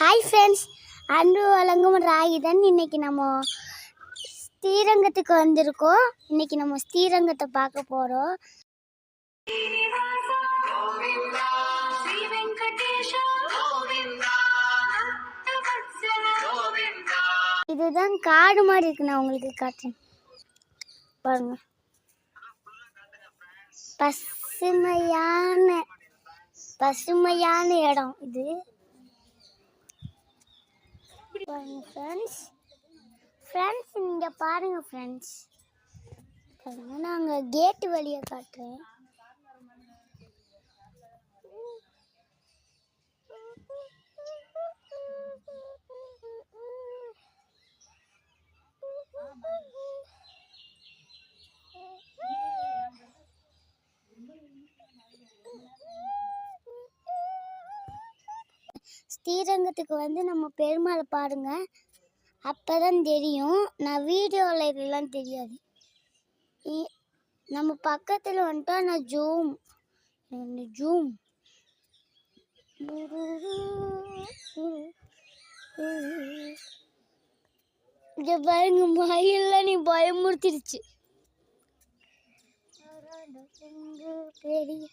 Hi friends, அன்று வழங்கும் ராகிதன். இன்னைக்கு நம்ம ஸ்ரீரங்கத்துக்கு வந்திருக்கோம். இன்னைக்கு நம்ம ஸ்ரீரங்கத்தை பார்க்க போகிறோம். இதுதான் காடு மாதிரி இருக்கு. நான் உங்களுக்கு காட்டுறேன் பாருங்க. பசுமையான இடம் இது. ஃப்ரெண்ட்ஸ் இங்க பாருங்க ஃப்ரெண்ட்ஸ். நாங்கள் கேட்டு வழியை காட்டுறேன். ஸ்ரீரங்கத்துக்கு வந்து நம்ம பெருமாளை பாருங்க, அப்பதான் தெரியும். நான் வீடியோவில் இதெல்லாம் தெரியாது. நம்ம பக்கத்தில் வந்துட்டா நான் ஜூம் இங்க பாருங்க, மயில நீ பயமுறுத்திடுச்சு. பெரிய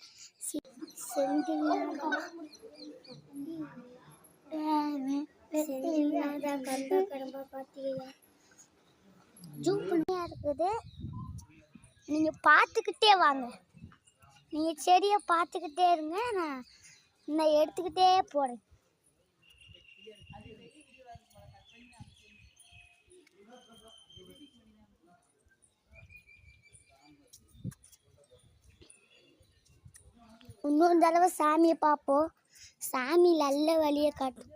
இருக்குது. நீங்க பார்த்துக்கிட்டே வாங்க. நீங்க செடியை பார்த்துக்கிட்டே இருங்க, நான் எடுத்துக்கிட்டே போறேன். இன்னொரு தடவை சாமியை பார்ப்போம். சாமி நல்ல வழியை காட்டும்.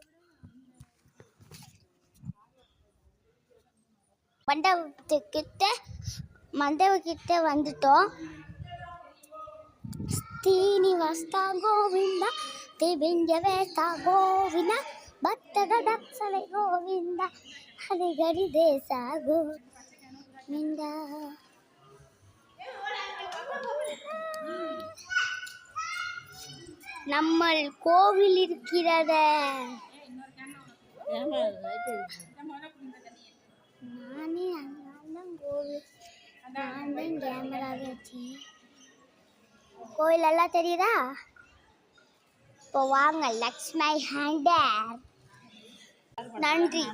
மண்டபக்கிட்ட வந்துட்டோம். ஸ்ரீனிவாசா கோவிந்தா, திவிஞ்சவேசா கோவிந்தா, பக்தக தக்ஷலை கோவிந்தா, ஹரிகரி தேசா கோவிந்தா. நம்ம கோவில் இருக்கிறத நானே அண்ணன் கோவில் கேமரா வச்சு கோவில் எல்லாம் தெரியுதா? இப்போ வாங்க, லக்ஷ்மி ஹேண்டர். நன்றி.